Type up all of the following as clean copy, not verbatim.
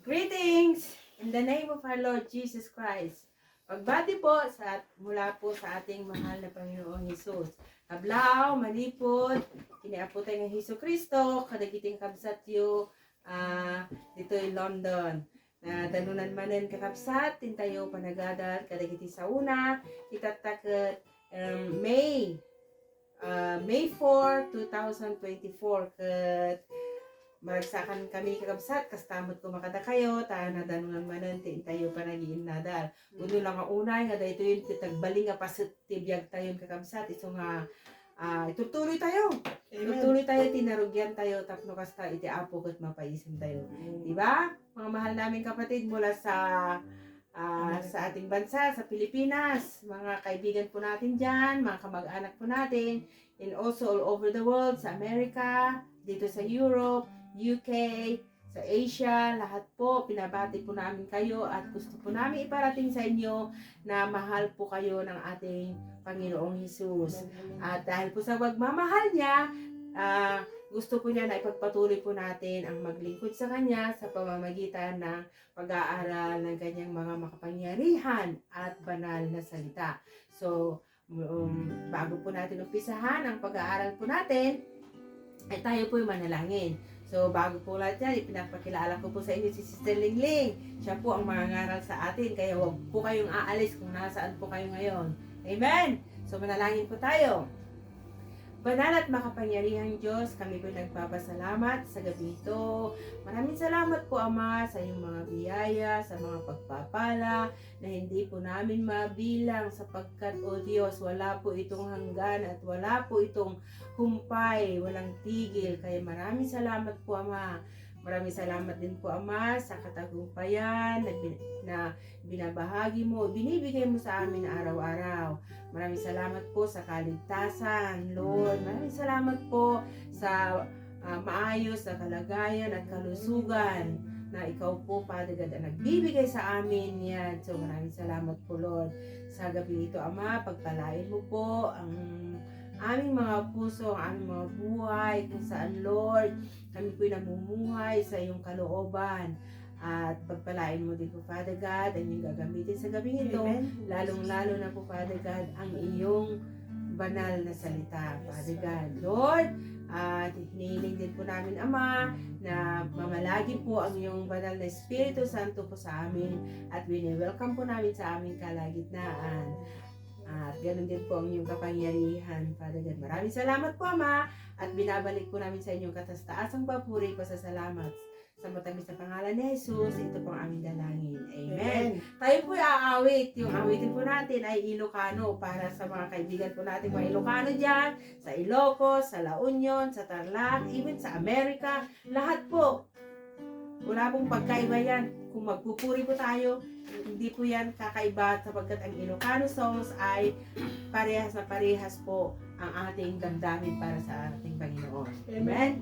Greetings in the name of our Lord Jesus Christ. Pagbati po mula po sa ating mahal na Panginoong Hesus. Kablaw, manipod, kiniapo tayo ng Hesus Kristo, kadagiting kabsatyo dito in London. Na danunan manen kakabsat, tintayo panagadat, kadagiti sa una, kitataket May 4, 2024, kat maragsakan kami kakabsat, kastamot ko makada kayo, tayo na danunan manantin tayo panagiin nadal. Uno lang ang unay, nga dahito yun, titagbaling nga pasitibiyag tayo kakabsat, iso nga, itutuloy tayo. Itutuloy tayo, tinarugyan tayo, tapno kasta iti apo kat mapaisim tayo. Diba? Mga mahal namin kapatid mula sa ating bansa, sa Pilipinas, mga kaibigan po natin dyan, mga kamag-anak po natin, and also all over the world, sa Amerika, dito sa Europe, UK, sa Asia, lahat po, pinabati po namin kayo at gusto po namin iparating sa inyo na mahal po kayo ng ating Panginoong Hesus. At dahil po sa pagmamahal niya, gusto po niya na ipagpatuloy po natin ang maglingkod sa Kanya sa pamamagitan ng pag-aaral ng Kanyang mga makapangyarihan at banal na salita. So, bago po natin umpisahan ang pag-aaral po natin, ay tayo po yung manalangin. So, bago po lahat yan, ipinapakilala ko po sa inyo si Sister Lingling. Siya po ang mangangaral sa atin, kaya huwag po kayong aalis kung nasaan po kayo ngayon. Amen! So, manalangin po tayo. Banal at makapangyarihang Diyos, kami po nagpapasalamat sa gabi ito. Maraming salamat po, Ama, sa iyong mga biyaya, sa mga pagpapala na hindi po namin mabilang sapagkat, O Diyos, wala po itong hanggan at wala po itong humpay, walang tigil. Kaya maraming salamat po, Ama. Maraming salamat din po, Ama, sa katagumpayan na binabahagi mo, binibigay mo sa amin araw-araw. Maraming salamat po sa kaligtasan, Lord. Maraming salamat po sa maayos na kalagayan at kalusugan na ikaw po, Father God, ang nagbibigay sa amin yan. So maraming salamat po, Lord. Sa gabi ito, Ama, pagpalain mo po ang aming mga puso, ang aming mga buhay, kung saan, Lord, kami po'y namumuhay sa iyong kalooban. At pagpalain mo din po, Father God, ang iyong gagamitin sa gabing ito, lalong-lalo na po, Father God, ang iyong banal na salita, Father God. Lord, at hinihiling din po namin, Ama, na mamalagi po ang iyong banal na Espiritu Santo po sa amin at wini-welcome po namin sa aming kalagitnaan. At ganoon din po ang iyong kapangyarihan, Father God. Maraming salamat po, Ama, at binabalik po namin sa inyong kataas-taasang papuri, pasasalamat sa matamis na pangalan ni Jesus. Ito po ang aming dalangin. Amen. Tayo po aawit. Yung awitin po natin ay Ilocano para sa mga kaibigan po natin mga Ilocano dyan, sa Ilocos, sa La Union, sa Tarlac, even sa Amerika. Lahat po. Wala pong pagkaiba yan. Kung magpupuri po tayo, hindi po yan kakaiba sapagkat ang Ilocano songs ay parehas na parehas po ang ating damdamin para sa ating Panginoon. Amen?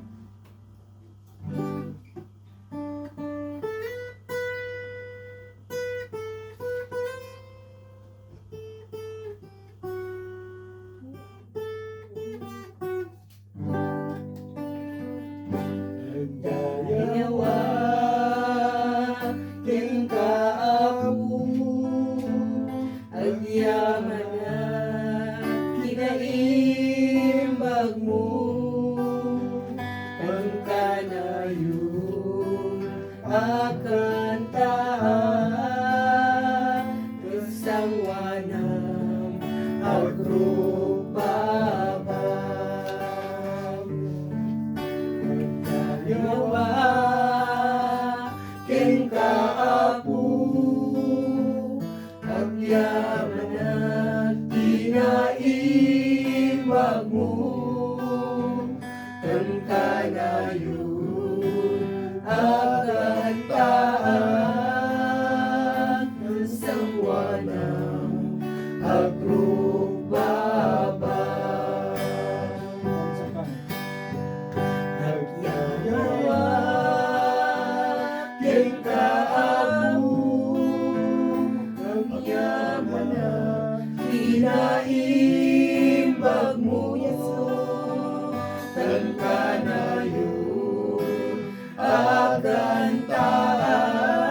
Agan tayo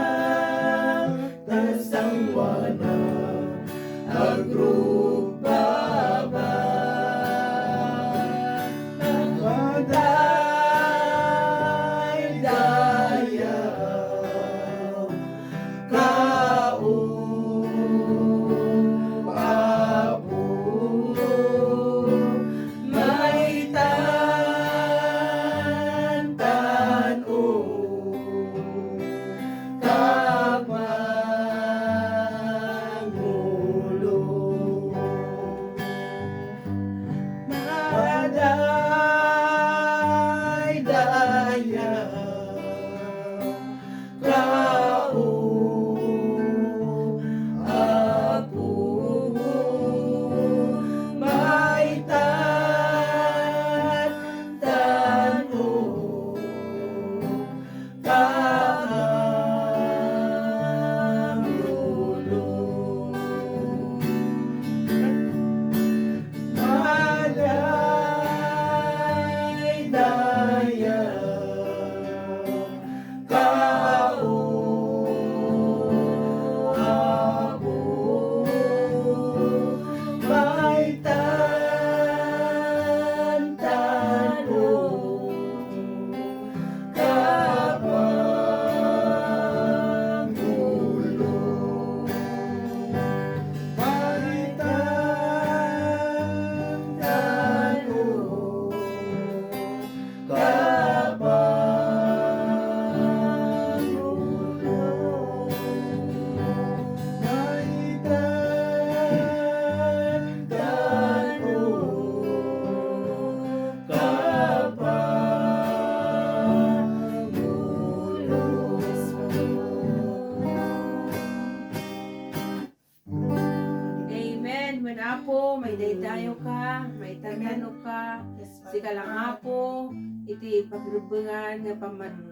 apo, may daydayo ka, may tagano ka, Yes, Father sika lang God. apo, iti pagrubangan nga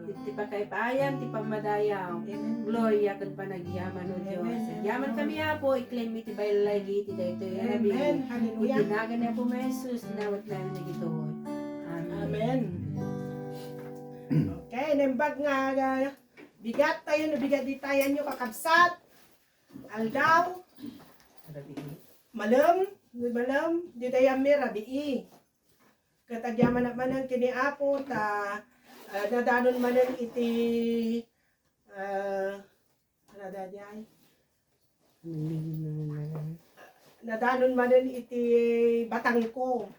iti pagkaipayam, iti pagmadayaw. Amen. Gloria kan panagyaman o Diyos. Amen. Yaman kami apo, i-claim iti baylagi, iti dayto yung nabi. Amen. Hallelujah. Itinagan niya po may Jesus, nawat lang na gito. Amen. Okay, nembag nga bigat tayo na bigat di tayo nyo kakabsat. Aldaw, malam, di tayo rabii. Katagyaman naman ang kiniapo, nadanon manan iti, nadanon manan iti batangko,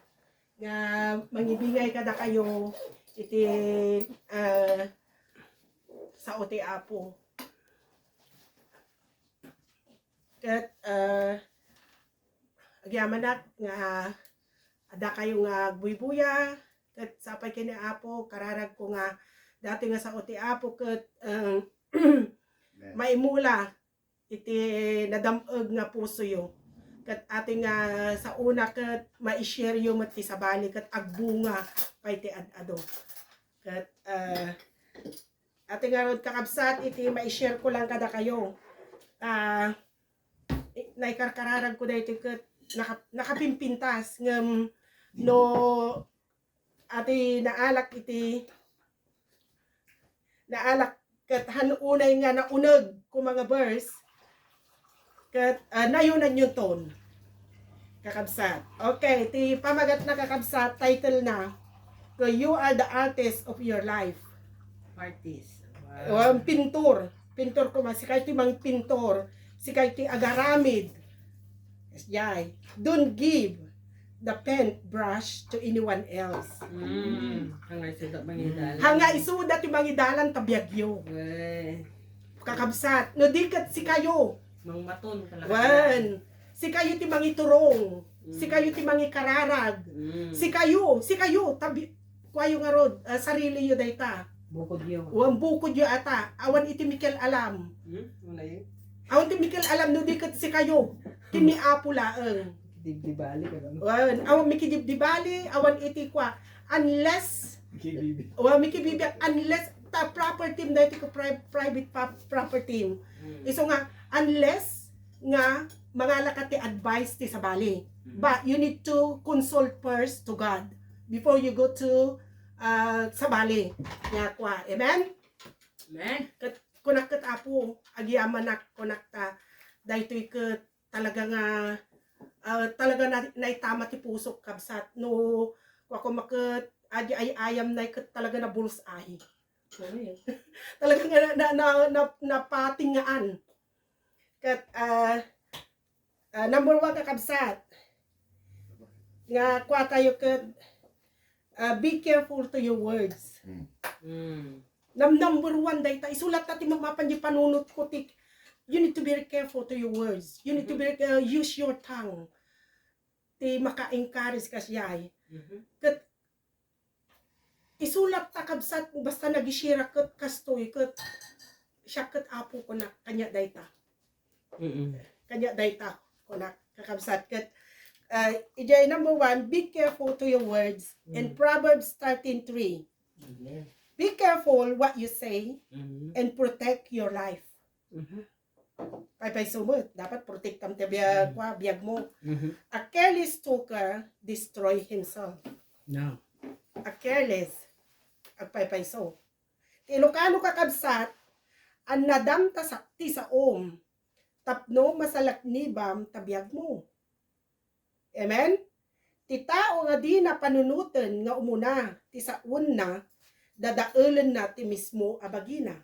nga mangibingay kada kayo, iti, sa ote apo. Kat agyamanak nga ada kayo nga buybuya kat sapay kini apo kararag ko nga dati nga sa ote apo kat maimula iti nadameg nga puso yo kat ating nga sa una kat ma-share yo met ti sabali kat agbunga pay ti adado kat ating nga rod kakabsat iti ma-share ko lang kada kayo naikarkararag ko dahito kat nakapimpintas ngam no ati naalak kat hanunay nga nauneg ko mga verse kat nayunan yung tone kakabsat. Okay, ti pamagat na kakabsat title na so you are the artist of your life. Artist. Wow. Pintor ko mas sikay ti mang pintor sikay ti agaramid. Yay. Don't give the pen brush to anyone else. Hangay suda mangidalan. Hanga isuda ti mangidalan tabiyagyo. Kakabsat. No dikat si kayo. Mang maton ka lang. Wan. Si kayo ti mangiturong. Si kayo ti mangikararag. Si kayo tabi kwayo nga rod sarili yo dayta. Bukod yo. Wan bukod yo ata. Awan iti Mikel alam. Una yun. Awan ti Mikel alam no dikat si kayo. Kini apo laeng. Dibdibali ka lang. Wan, awan mikidibdibali, awan iti kwa. Unless, awan mikibibi, unless ta proper team na iti ko private proper team. Iso nga, unless nga mangalaka ti advice ti sabali. But you need to consult first to God before you go to sabali. Nga kwa. Amen? Amen. Kunak kat apo, agyamanak kunak ta. Dahito ikat talaga nga talaga naitama ti pusok kabsat no ako maket adi ay ayam na ikat talaga na bullseye. Talaga nga napatingaan kat number 1 kakabsat nga kwa tayo kat be careful to your words. Number 1 dayta isulat natin mapan di panunot ko tik. You need to be careful to your words. You need to be use your tongue. Ti maka-encourage kasyay. Kat isulat ta kabsat basta nagishira kat kastoy kat siya kat apo ko na kanya dayta. Kanya dayta ko na kakabsat kat ijay number 1, be careful to your words. In Proverbs 13:3. Be careful what you say and protect your life. Pay sumut, dapat protektam ti biyag mo. A careless talker destroy himself. No. A careless agpay so. Ti Ilocano kakabsat an nadam ta sakti sa tapno masalaknibam tabiyag mo. Amen? Ti tao nga di na panunutan nga umuna ti sa una dadaelan na ti mismo abagina.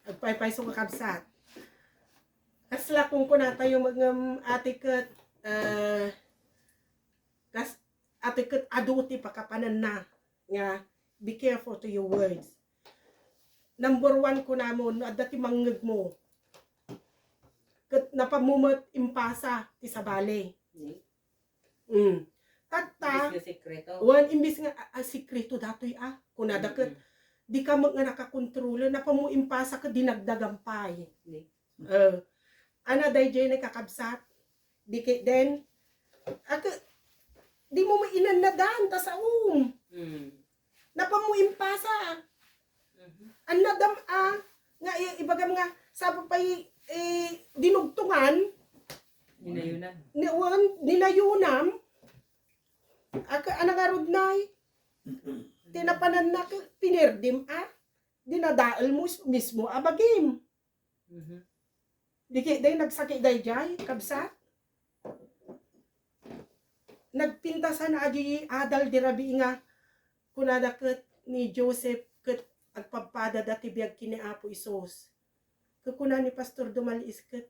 Agpay so kakabsat. Kasla kung kuna tayo atiket atiket aduti pakapanan na nga be careful to your words. Number 1 ko namon adati mangeg mo. Ket napamumot impasa ti sabali. Tata wan imbis nga sikreto datoy kunada ket di ka nga nakakontrol na pamuimpasa ka dinagdagampay. ana dayjay nakakabsat. Dikit den, ako, di mo mainanadan ta sa napamuimpasa. Ang nadam nga ibagam nga sa papay dinugtungan ninayunam ako anagarod nay tinapanan na pinirdim dinadaal mo mismo abagim. Diki day nagsakit day jay kabsat. Nagpintasan na adi adal dirabi nga kunada ket ni Joseph ket agpapada dati biag kini Apo Isos. Kukuna ni Pastor Dumalis ket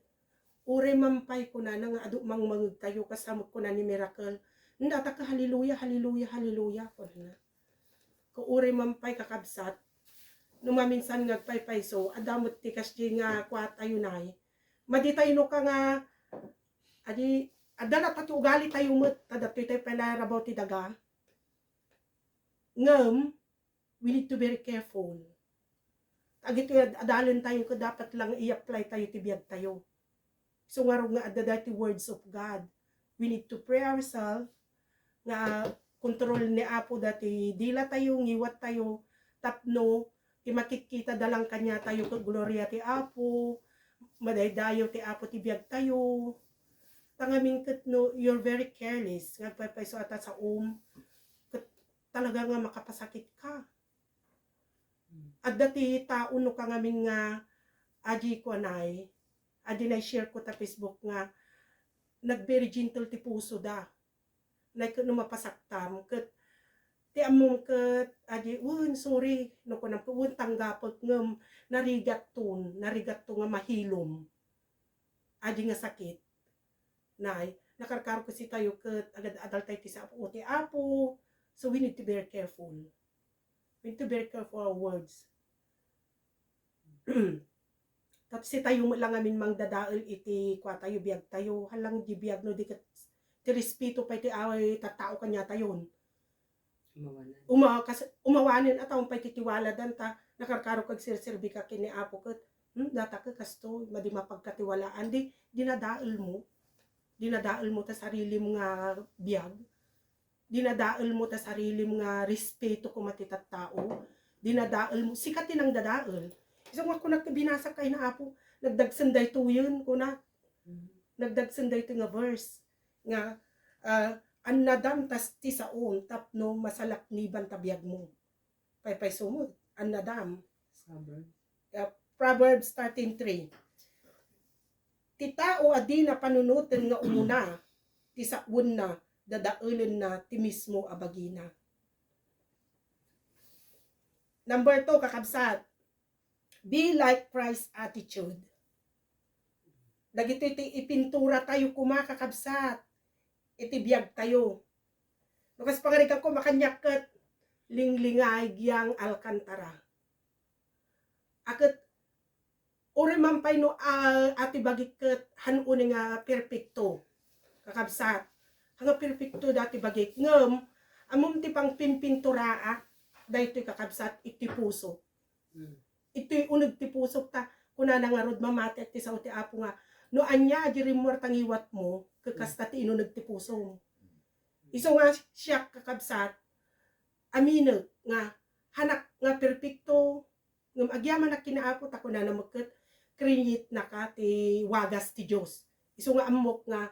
ure mampay kuna nga adu mang tayo kasamot kuna ni Miracle. Ndata ka haleluya haleluya haleluya kuna. Ko ure mampay kakabsat. Numaminsan ngagpaypay so adamot ti kasdi nga kwat ayunay. Maditay no ka nga adi adala tatu ugali tayo met tadatoy tayo pelarabaw ti daga. Ngem we need to be very careful. Agito adalon tayo ko dapat lang i-apply tayo ti biag tayo. So nga nga adada ti words of God. We need to pray ourselves nga kontrol ni Apo dati dila tayo ngiwat tayo tapno ti makikita dalang kanya tayo ko gloria ti Apo madaydayo ti Apo ti biag tayo. Tangaming ket no you're very careless ngagpaypayso ata sa talaga nga makapasakit ka. At dati tao no kangaming nga aji ko anay adi na share ko ta Facebook nga nag-very gentle ti puso da. Like no mapasaktam ket ti amom ket adi sorry no kunam ko tanggapot ngem narigat to nga mahilom. Adi nga sakit. Nay nakarkar ko si tayo ket agad adal tayo ti sa Apo ti Apo. So we need to be very careful. We need to be very careful our words. Tapos si tayo lang amin mang dadael iti kwa tayo biag tayo halang di biag no di ket ti respeto pa iti away tattao kanya tayon. Umawanen ataw pay titiwala dan ta nakarkaro kag sirserbi ka kini Apo ket data ka kasto madi mapagkatiwalaan di dinadael mo ta sarili mo nga biag. Dinadael mo ta sarili mo nga respeto ko matitat tao. Dinadael mo sikat tinang dadael. So nga kunat binasa kay na Apo nagdagsenday tuyon kuna. Nagdagsenday to nga verse nga annadam tas ti saon tapno masalakniban tabiag mo. Paypay sumod annadam. Proverbs 13:3. Ti tao adi na panunuten nga umuna ti saon na dadaelen na ti mismo abagina. Number 2 kakabsat. Be like Christ's attitude. Dagiti ti ipintura tayo kumakakabsat. Iti biag tayo. Nukas pangarikan ko makanyak ket linglingay giyang Alcantara. Aket uri mampay no ati bagik ket hanun nga perpekto. Kakabsat. Hanga perpekto dati bagik ngem amom ti pang pimpinturaa daytoy kakabsat iti puso. Ito'y uneg ti puso ta kuna nga rod mamati at ti sao ti Apo nga no anya di rimor tangiwat mo kakasta ti inuneg ti puso. Iso nga siya kakabsat amino nga hanak nga perpekto ngem agyaman na kinaapo ta kuna na maket kriyit na ka ti wagas ti Dios. Iso nga amok nga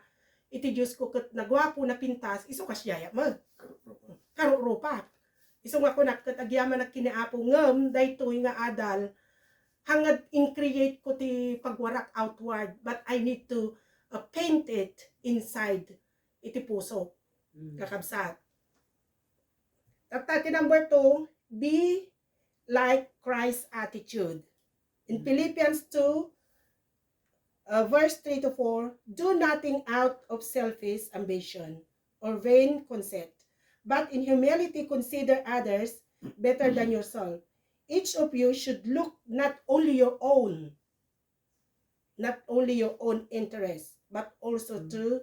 iti Dios ko ket nagwapo na pintas iso kasyaya mag karurupa. Iso nga kunak ket agyaman na kinaapo ngem daytoy nga adal hangad in-create ko ti pagwarak outward but I need to paint it inside iti puso. Kakabsat. Tapos number 2, be like Christ's attitude. In Philippians 2 verse 3-4, do nothing out of selfish ambition or vain conceit, but in humility consider others better than yourself. Each of you should look not only your own interest, but also to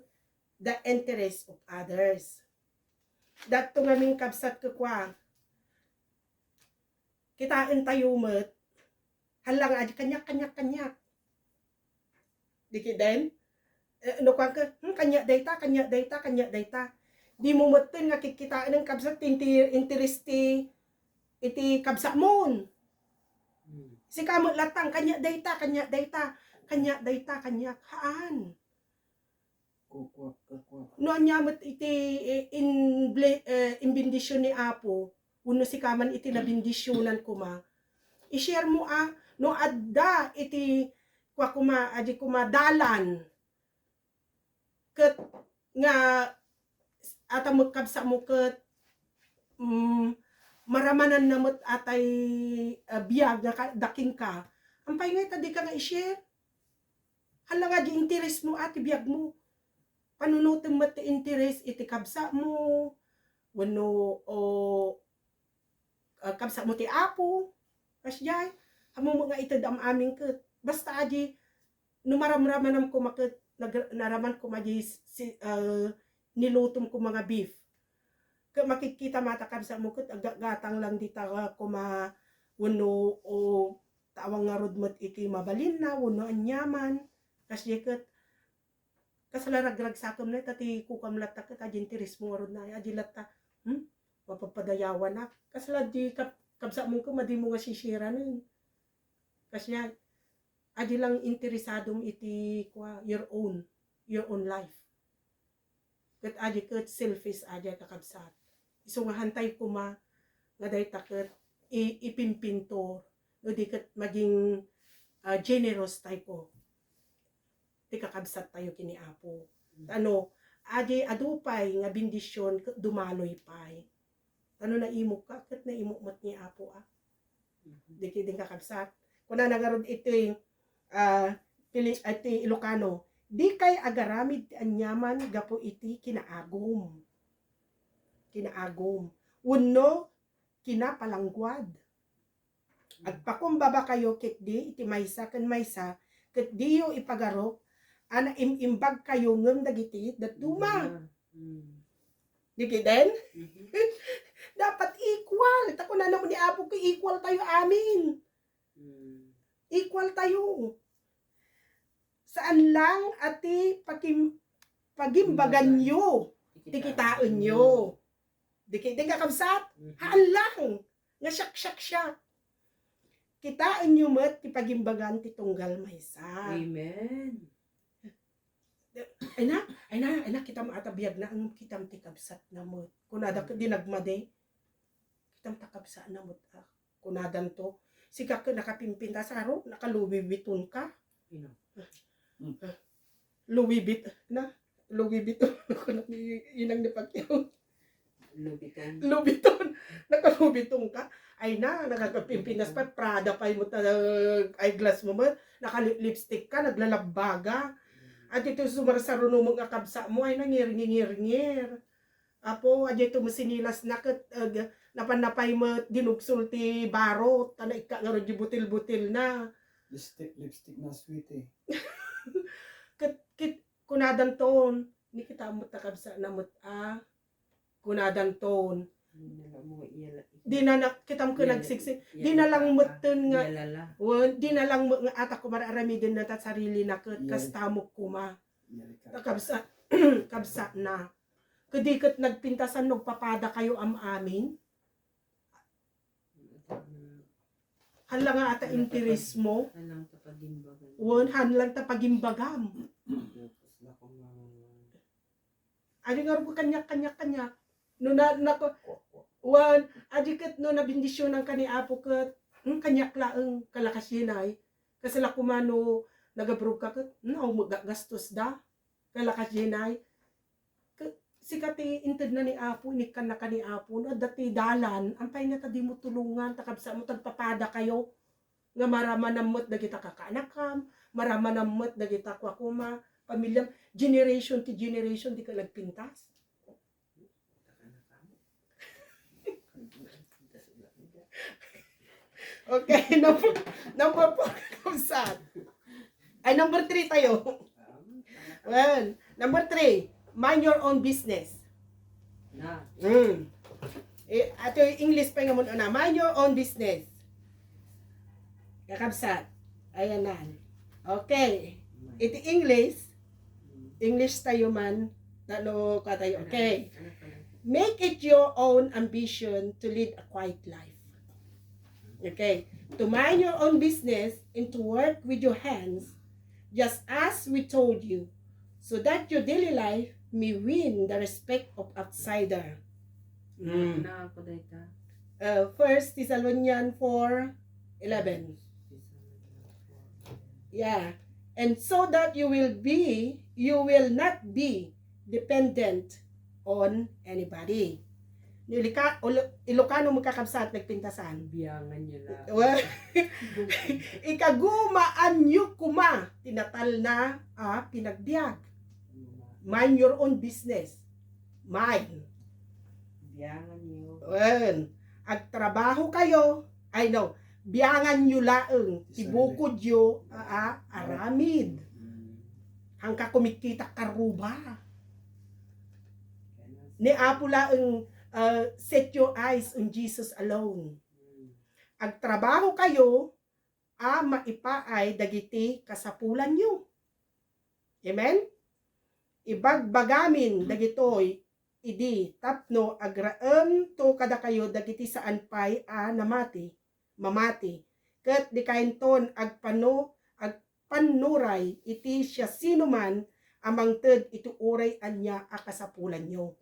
the interest of others. Dato ngaming kabsat kwa kitain tayo met halang adi kanyak. Diki din. No ka kanya dayta. Di mo moten nga kikitaan ng kabsat interest iti kabsa mon. Si kamot latang kanya dayta kanya haan. Kukwak. No anyamot iti imbindisyon ni Apo, uno si kaman iti nabindisyonan kuma. I-share mo no adda iti kwa kuma aji kuma dalan. Ket nga ata mo kabsa mo ket maramanan namot atay biyag nga daking ka. Ampay nga tadi ka nga i-share. Hala nga di interest mo ati biyag mo. Panunutin mo ti interest iti kabsa mo. Wano kabsa mo ti Apo. Kasyay. Hamo mo nga itad am aming ket. Basta aji numaramramanam ko maket naraman ko maji nilutom ko mga beef. Kaya makikita matakab sa mukot, gatang lang dita kuma wano o tawang nga rodmat iti mabalin na, wano anyaman. Kasi kat kasalaragrag sa akom na, tati kukam latta kat, ajin tiris mo nga rod na, ajin latta, mapapadayawan na. Kasala di kabsa mo ko, madi mo nga sisira nun. Kasi adi lang interesadong iti your own life. Ket adi ket selfish adi kakabsat. Iso nga hantay kuma nga dayta ket ipimpinto no di ket maging generous tayo ko. Ti kakabsat tayo kini Apo. Ano adi adupay nga bendisyon ket dumaloy pay. Ano na imo ka ket na imo mat ni Apo Di kiding kakabsat. Kuna nagarod iti iti Ilocano, di kay agaramid ti anyaman gapo iti kinaagom. Wenno kinapalangguad. Agpakumbaba kayo ket di iti maysa ken maysa ket diyo ipagarok ana imimbag kayo ngem dagiti datuma. Di kiden? Dapat equal. Tako na naman ni Apo ko equal tayo amin. Equal tayo. Saan lang ati pagimbagan nyo, tikitaan nyo. Di ka kabsat, haan lang. Nga syak. Kitaan nyo mat, tipagimbagan titunggal maysa. Amen. Ay na, kita maatabiyag na ang kitam tikabsat na mat. Kunada di nagmade, kitam takabsat na mat. Kunadan to. Sika ka nakapimpinta sa araw, nakalubibiton ka. Louis Vuitton inang dipakyaw. Louis Vuitton naka-Louis ka ay na nagagapimpinas pa Prada pa mo eyeglass mo naka-lipstick ka naglalabbaga at ito sumarsaruno mo nga kabsa mo ay nangir-ngir apo adito mo sinilas naket napanapay mo dinugsulti barot tana ikka nga di butil-butil na Lipstick na sweet kit kunadan ton ni kita mo takabsa namot kunadan ton di na kitam ko nagsiksik di na lang muten nga di na lang mo nga ata ko mararami din na sarili na kastamok kuma takabsa kabsa na kadikat nagpintasan nagpapada kayo am amin hanlang nga ata interes mo. Hanlang tapagimbagan. Hanlang tapagimbagam. Adi nga rin ko kanyak. No adikat no nabindisyon ng kani Apo kat, kanyak laang kalakas yinay. Kasi lakumano nagabrog ka kat, gastos da. Kalakas yinay. Sikati inted na ni Apo, inikan na ka ni Apo, no, dati dalan, ampay na tadi mo tulungan, takabsa mo, tagpapada kayo, nga maramanamot na kita kakaanakam, maramanamot na kita kwakuma, pamilyam, generation to generation, di ka nagpintas. Okay, number 4, sad. Ay, number 3 tayo. Well, number 3. Mind your own business. Ato yung English pa nga muna na. Mind your own business. Kakabsat. Ayan na. Okay. Iti English tayo man. Tano ka tayo. Okay. Make it your own ambition to lead a quiet life. Okay. To mind your own business and to work with your hands, just as we told you, so that your daily life may win the respect of outsider. Na ako dayta. 1 Thessalonians 4:11. Yeah. And so that you will not be dependent on anybody. Ilocano magkakabsat nagpintasan. Biyangan niyo lang. Well, ikagumaan nyo kuma, tinatal na pinagdiag. Mind your own business. Mind. Biyangan niyo. Well, agtrabaho kayo, biyangan nyo laeng, tibukod yo, aramid. Hangka kumikita karuba. Ni apo laeng, set your eyes on Jesus alone. Agtrabaho kayo, maipaay dagiti kasapulan nyo. Amen? Ibagbagamin dagitoy, idi tapno agraem to kada kayo dagiti saan pay mamati. Ket di kainton agpanuray iti siya sino man amang ted iti uray anya akasapulan nyo.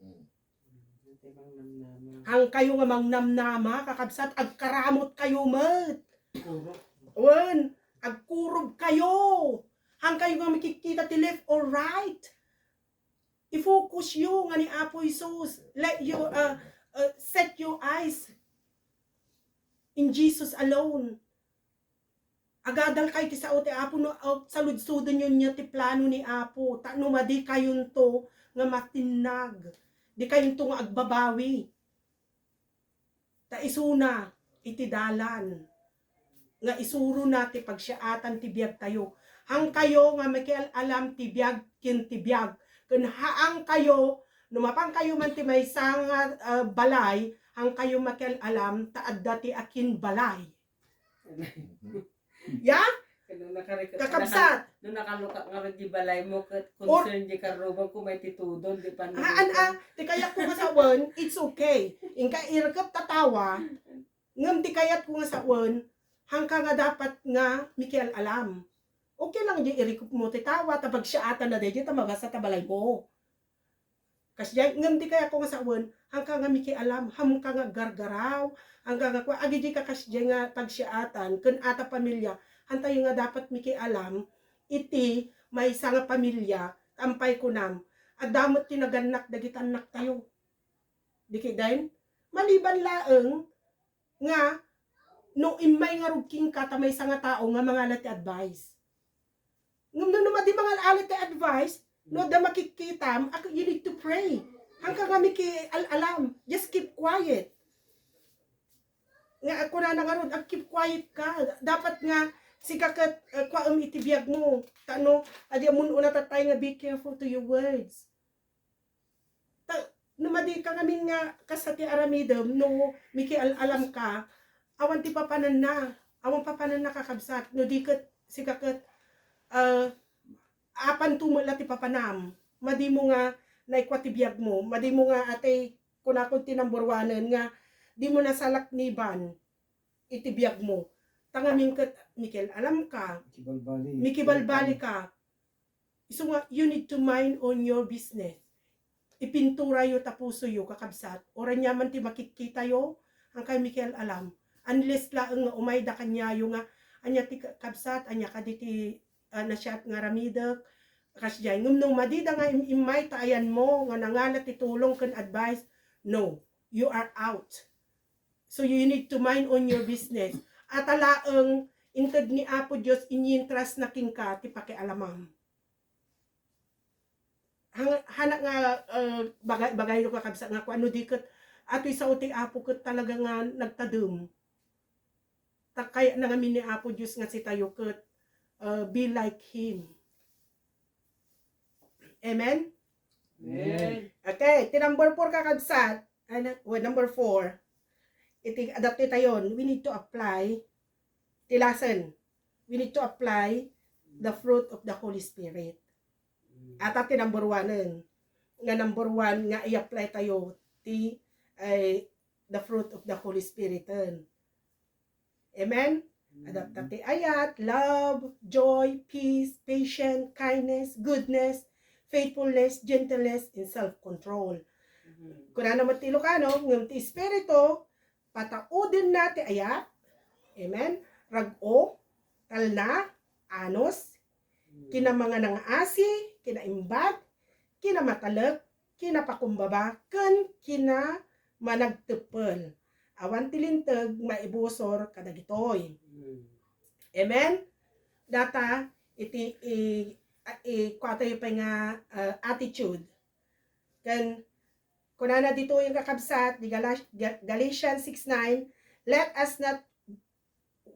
Ang kayo nga mangnamnama, kakabsat, agkaramot kayo met. Wen, agkurob kayo. Ang kayo nga makikita ti left or right. I-focus yo nga ni Apo Jesus. Let you set your eyes in Jesus alone. Agadal kayo ti sao ti Apo no saludsudon yun niya ti plano ni Apo. Tano madi kayon to nga matinag. Di kayon to nga agbabawi. Ta isuna iti dalan. Nga isuro na ti pagsiatan ti biyag tayo. Hang kayo nga makialam ti biyag kin ti biyag. Kun haang kayo, numapang kayo man ti may sang balay, hang kayo makialam taadda ti akin balay. Ya? Kakabsat. Nung nakaluka nga rin di balay mo, concern di karubang kung may titudon, di pa Ti kaya ko nga sa wan, it's okay. Inka irkap tatawa, ngam ti kayat ko nga sa wan, hangka nga dapat nga mikial alam. Okay lang di irikup mo ti tawa, tapag siyaatan na di tamabasa tabalay mo. Kasi ngam ti kaya ko nga sa wan, hangka nga mikial alam, hamka nga gargaraw, hangka nga kwa, agi di ka kasi nga pagsiyaatan, kun ata pamilya, hantayo nga dapat mikialam, iti may isa nga pamilya, tampay ko nam, at damot tinaganak, dagitanak tayo. Di dahin, maliban laeng, nga, no imay nga rugking ka, tamay isa nga tao nga mga alati advice. Ngam naman di mga alati advice, no da makikitam, you need to pray. Hangka nga alam, just keep quiet. Nga ako na nangarod, keep quiet ka. Dapat nga, sikakat kwaam itibiyag mo. Tano, adya mo una tatay nga be careful to your words. Numadi ka ngamin nga kasati aramidem, no, miki alam ka, awan ti papanan na. Awan papanan na kakabsat. No, dikat, sikakat, apan tumula ti papanam. Madi mo nga, naikwatibiyag mo. Madi mo nga, ate, kunakon tinamburwanan nga, di mo nasalak niban, itibiyag mo. Tangamin ka, Mikel, alam ka, mikibalbali ka. So nga, you need to mind on your business. Ipintura yo tapuso yo, kakabsat. Oran yaman ti makikita yo, ang kay Mikel alam. Unless laeng nga umayda kanya yo nga, anya ti kabsat, anya kaditi nasyat nga ramidak, kasjay. Ngumnong madida nga imay taayan mo, nga nangalat itulong kan advice, no, you are out. So you need to mind on your business. At alaeng inted ni Apo Diyos inyintras na king ka ti pakialamam. Hanak nga bagay no kakabsa nga kung ano di kat ato'y sa uti Apo kat talaga nga nagtadum. Kaya na ngamin ni Apo Diyos nga si tayo kat be like Him. Amen? Amen. Okay, number 4 kakabsat. Number 4. Iti adapte tayon, we need to apply the lesson. We need to apply the fruit of the Holy Spirit. At ati number 1 nga number 1 nga i-apply tayo ti the fruit of the Holy Spirit. Amen? Adapt ti ayat, love, joy, peace, patience, kindness, goodness, faithfulness, gentleness, and self-control. Kung na naman ti Ilocano, ng ti Espiritu, pataudin na ti ayat, amen, rag-o, talna, anos, kina mga nangaasi, kina imbag, kina matalek, kina pakumbaba, ken kina managtepel. Awan tilinteg maibusor kadagitoy. Amen? Data iti kwatay pa nga attitude. Ken kunana dito yung kakabsat di Galatians 6:9, let us not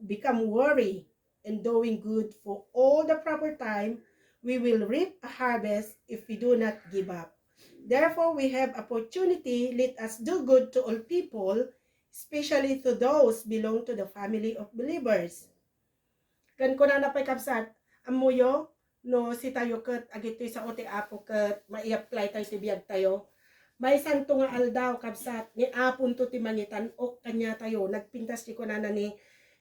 become worry in doing good, for all the proper time we will reap a harvest if we do not give up. Therefore we have opportunity, let us do good to all people, especially to those belong to the family of believers. Kan kunana pay kabsat amuyo no si tayo ket agitoy sa ote apo ket mai-apply tayo si biag tayo. May santo nga aldaw kabsat ni apon to ti mangitan o kanya tayo nagpintas ti kunana ni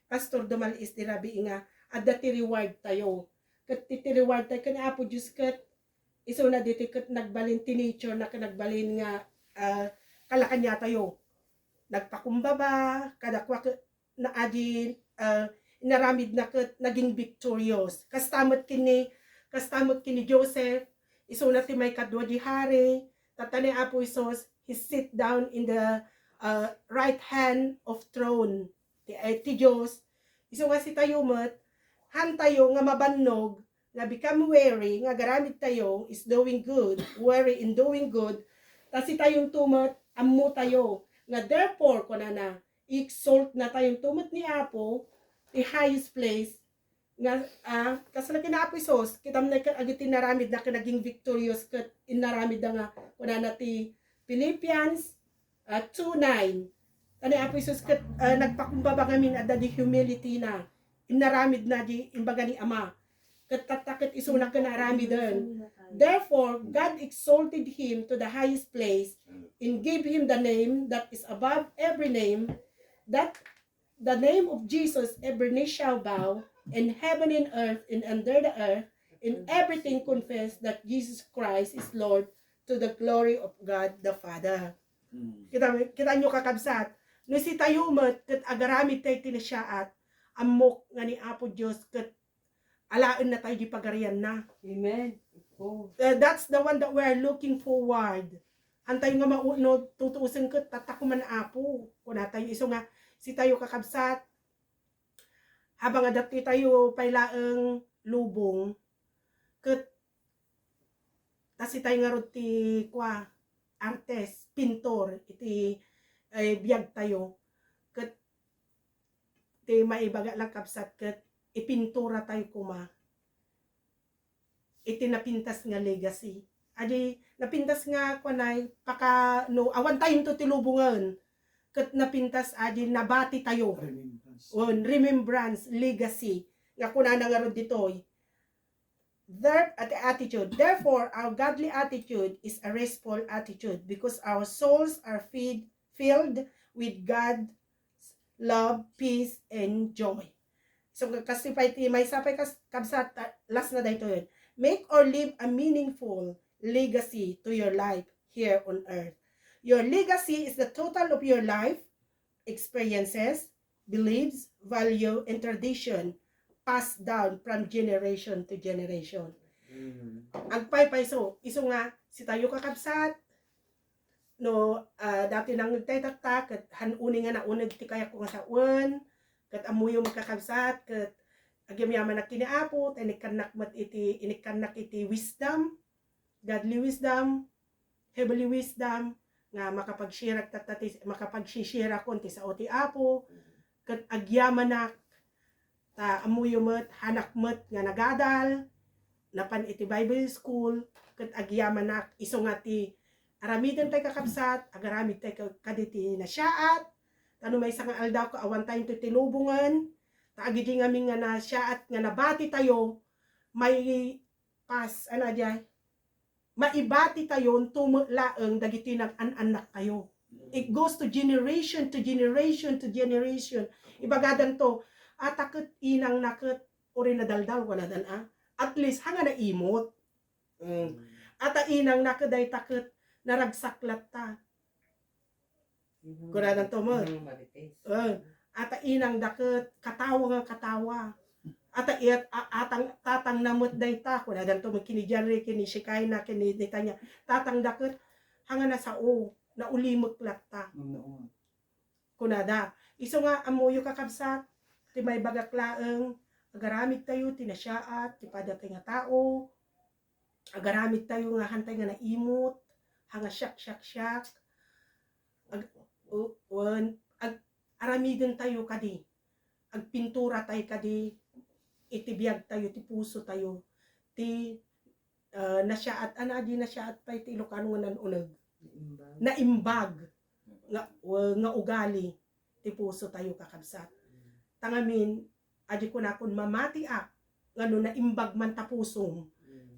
Pastor Dumalis di Rabi nga adda ti reward tayo. Ket ti reward tayo kani apo Dios ket iso na dito ket nagbalin ti nature na nagbalin nga kalakanya tayo. Nagpakumbaba kadakwa na adin naramid na ket naging victorious. Kastamot kini Joseph iso na ti may kadwa di hari tatani apo Isos, he sit down in the right hand of throne ti Diyos. Iso nga si tayo met han tayo nga mabannog nga become weary nga garamid tayo is doing good, weary in doing good. Ta si tayong tumet ammo tayo nga therefore kunana exalt na tayong tumet ni apo the highest place nga kasala kina apo Isos kitam na agiti naramid na naging victorious ket inaramid na nga kunana ti Philippians 2:9 ani apo Isos ket nagpakumbaba ngamin adda di humility na inaramid na di imbaga ni ama ket tatakit iso na kanaramid den. Therefore God exalted him to the highest place and gave him the name that is above every name, that the name of Jesus every knee shall bow, in heaven and earth and under the earth, in everything confess that Jesus Christ is Lord, to the glory of God the Father. Kita nyo kakabsat, no si tayo met ket agaramid tayo tinasyaat amok nga ni Apo Dios ket alaen na tayo di pagarian na. Amen. Oh. That's the one that we are looking forward. Antay nga mauno tutuusin ket tatakuman Apo. Kuna tayo iso nga si tayo kakabsat habang adapti tayo pailaeng lubong ket kasi tayo nga rod ti kwa artes, pintor iti biyag tayo ket ti maibaga lang kabsat ket ipintura tayo kuma iti napintas nga legacy adi napintas nga kunay paka no awan tayo to ti lubungan ket napintas adi nabati tayo remembrance legacy nga kunana nga rod ditoy attitude. Therefore, our godly attitude is a restful attitude because our souls are filled with God's love, peace, and joy. So, kasi may sapay kabsat, last na dito yun. Make or live a meaningful legacy to your life here on earth. Your legacy is the total of your life, experiences, beliefs, value, and tradition passed down from generation to generation. Ang paypay iso nga si tayo kakabsat no dati nang nagtaytaktak ket hanuni nga nauneg ti kaya ko nga sawen ket amuyo magkakabsat ket agyamyaman na kiniapo tanikanak mat iti wisdom, godly wisdom, heavenly wisdom nga makapagsishira kon ti sa oti apo ket agyamanak ta amuyo met hanak met nga nagadal napan iti Bible school ket agyamanak iso nga ti aramiden tay kakabsat agaramid tay kaditi nasyaat tano may nga aldaw ka awan tayo ti tilubungan ta agidi ngamin nga nasyaat nga nabati tayo may pas ano jay maibati tayon tumulaeng dagiti nag-anak kayo. It goes to generation to generation to generation. Ibagadan to, atakot inang nakot ori na daldal wala dan at least hanga na imot. Ata inang nakaday takot naragsaklat ta. Kuradan to mo. Ata inang dakot katawa nga katawa. Ata iyat atang tatang namot dayta kuradan to magkinidyari kini sikay na kini ditanya. Tatang dakot hanga na sao na ulimot latta. Kunada. Iso nga amuyo kakabsat ti may bagaklaeng agaramid tayo tinasyaat ti padatay nga tao. Agaramid tayo nga hantay nga naimot hanga syak aramidin tayo kadi agpintura tayo kadi itibiyag tayo ti puso tayo ti nasyaat di nasyaat pa ti Ilocano nga nanuneg naimbag nga ugali ti puso tayo kakabsat tangamin adi ko na kun mamati nga no naimbag man ta pusong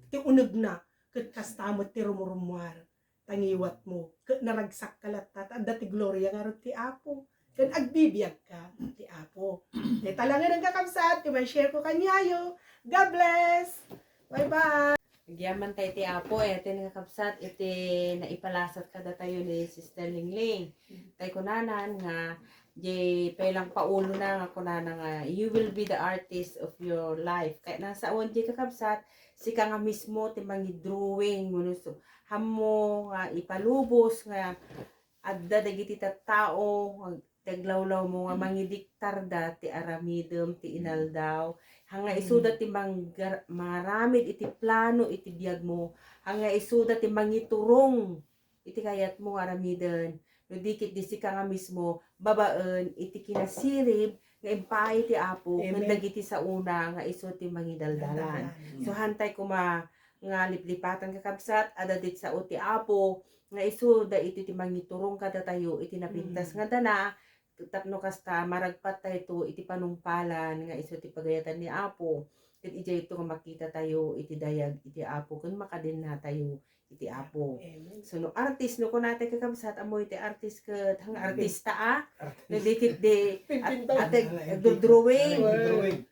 ti uneg na ket kastamot ti rumurumuar tangiwat mo ket naragsak kalat at ti gloria nga ti Apo ken agbibiyag ka ti Apo talangan ang kakabsat kay share ko kanyayo. God bless. Bye bye. Nagyaman tayo ti Apo, iti nakakapsat, iti naipalasat kada tayo ni Sister Lingling. Tayo kunanan nga, di pailang paulo na nga kunanan nga, you will be the artist of your life. Kaya nasa awan di kakapsat, sika nga mismo ti mangi drawing, munuso, hamo nga ipalubos nga, adda dagiti tao, taglawlaw mo nga mangidiktar da, ti aramidem, ti inaldaw, hanga isuda ti maramid iti plano iti biyag mo hanga isuda ti mangiturong iti kayat mo aramiden no dikit di sika nga mismo babaen iti kinasirib nga impay ti Apo nga dagiti sa una nga isu ti mangidaldalan so hantay kuma nga liplipatan kakabsat adadit sa ti Apo nga isuda iti ti mangiturong kada tayo iti napintas nga dana tapno kasta maragpat tayo iti panungpalan nga iso ti pagayatan ni Apo ket ijay ito nga makita tayo iti dayag iti Apo ken makadin na tayo iti Apo. So no artist no kunate kakabsat amoy iti artist ket hang artista nadikit de at drawing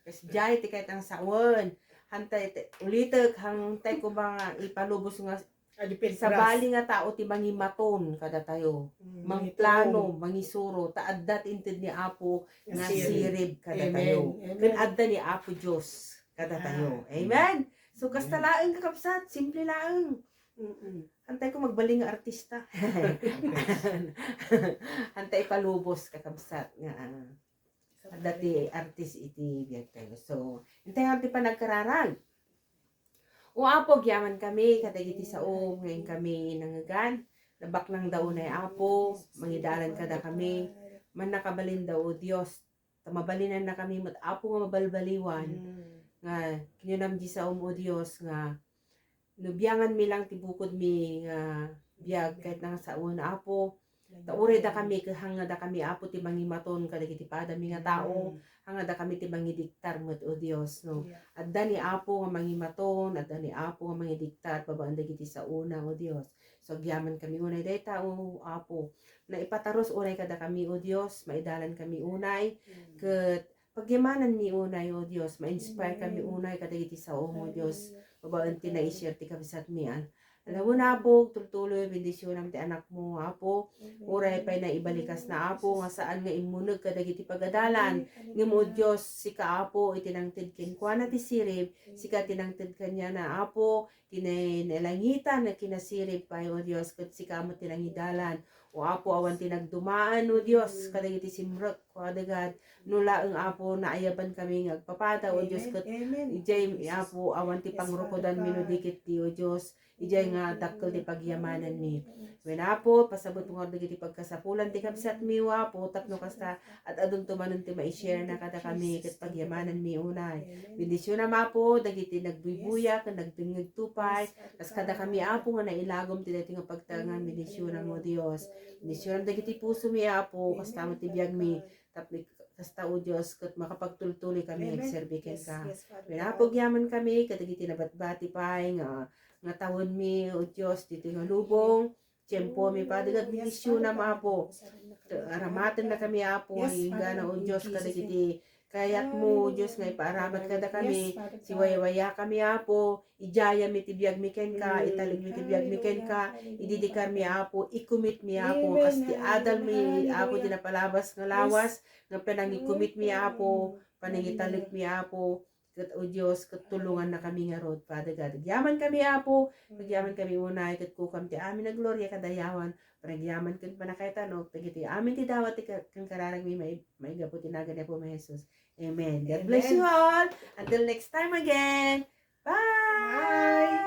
kes jay ti kayat ang saon hantay ulitek hang tay ko mga ipalubos nga sa bali nga tao ti mangimaton kada tayo mangplano mangisuro taaddat inted ni Apo nga sirib kada tayo ken adda ni Apo Dios kada tayo amen so kasta laeng kakabsat simple laeng hantay ko magbaling nga artista hantay palubos kakabsat nga adda ti artist iti biyag tayo so hantay ti panagkararag o Apo, gyaman kami, kadagiti sa ngayon kami nangagan, nabak ng daon ay Apo, mangidalan kada kami, man nakabalin daw o Diyos, tamabalinan na kami, mat Apo nga mabalbaliwan, nga kinyunam di sa o Diyos, nga nubyangan mi lang tibukod mi, nga biyag, kahit nang sa na Apo, taure da kami, hanga da kami Apo, ti mangimaton, kadagiti padami nga tao, hanga da kami ti mangidiktar mo o Dios no adda ni Apo nga mangimaton adda ni Apo nga mangidiktar babaan dagiti sa una o Dios so agyaman kami unay dayta o Apo na ipataros unay kada kami o Dios maidalan kami unay ket pagyamanan mi unay o Dios ma-inspire kami unay kadagiti sa o Dios babaan ti na-share ti kabisat mi alam mo na Apo, tuloy bendisyon ti anak mo Apo, uray pa'y na ibalikas na Apo, nga saan nga imunag kadagiti pagadalan, nga mo Diyos, sika Apo, itinangtid ken kwa na ti sirib, sika tinangtid kanya na Apo, tinalangitan na kinasirib pa o Diyos, kat sika mo tinangidalan, o Apo, awan tinagdumaan o Diyos, kadagiti simrek, kadagad, nula ang Apo, naayaban kami ngagpapada o Diyos, kat ijay Apo, awan ti pangrukodan minudikit ti o Diyos, ijay nga dakkel ti pagyamanan mi. Wen Apo pasabot mo dagiti pagkasapulan ti kabsat mi Apo tapno kasta at adun tumanon ti ma-share na kada kami ket pagyamanan mi unay. Bendisyon na Apo dagiti nagbubuya ken nagtingig tupay kas kada kami Apo nga nailagom ti dati nga pagtangan bendisyon mo Dios. Bendisyon dagiti puso mi Apo kasta mo ti biag mi tapno kasta o Dios ket makapagtultuloy kami Amen. agserbiken Yes, ka. yes, Father God. Pinapagyaman kami kadagiti nabatbati pay nga tawon mi o Dios dito nga lubong. Tiempo mi Father God, Yes, bendisyon na Father God. Apo. Basahin na kami. Aramaten na kami Apo, Yes, hingga na Father o God, in Dios Jesus' kadagiti kayat mo Dios nga ipaaramat kada kami. Yes, Father God. Siwaya kami Apo, ijaya mi tibiyag mi ken ka, italig mi tibiyag mi ken ka, Hallelujah, ididikar mi Father Apo, ikumit mi Apo, Amen, kasti adal mi Apo hallelujah. di napalabas nga lawas, nga panangikumit mi Apo, panangitalik mi Apo, kat o Dios, kat tulungan na kami nga rod, Father God. Yaman kami Apo, pagyaman kami unay, kat kukam ti amin na gloria kadayawan, panagyaman kan panakaitan, tagiti amin ti dawat ti kan kararag mi maigapo tinagan niya po may Jesus. Amen. God bless you all. Until next time again. Bye! Bye.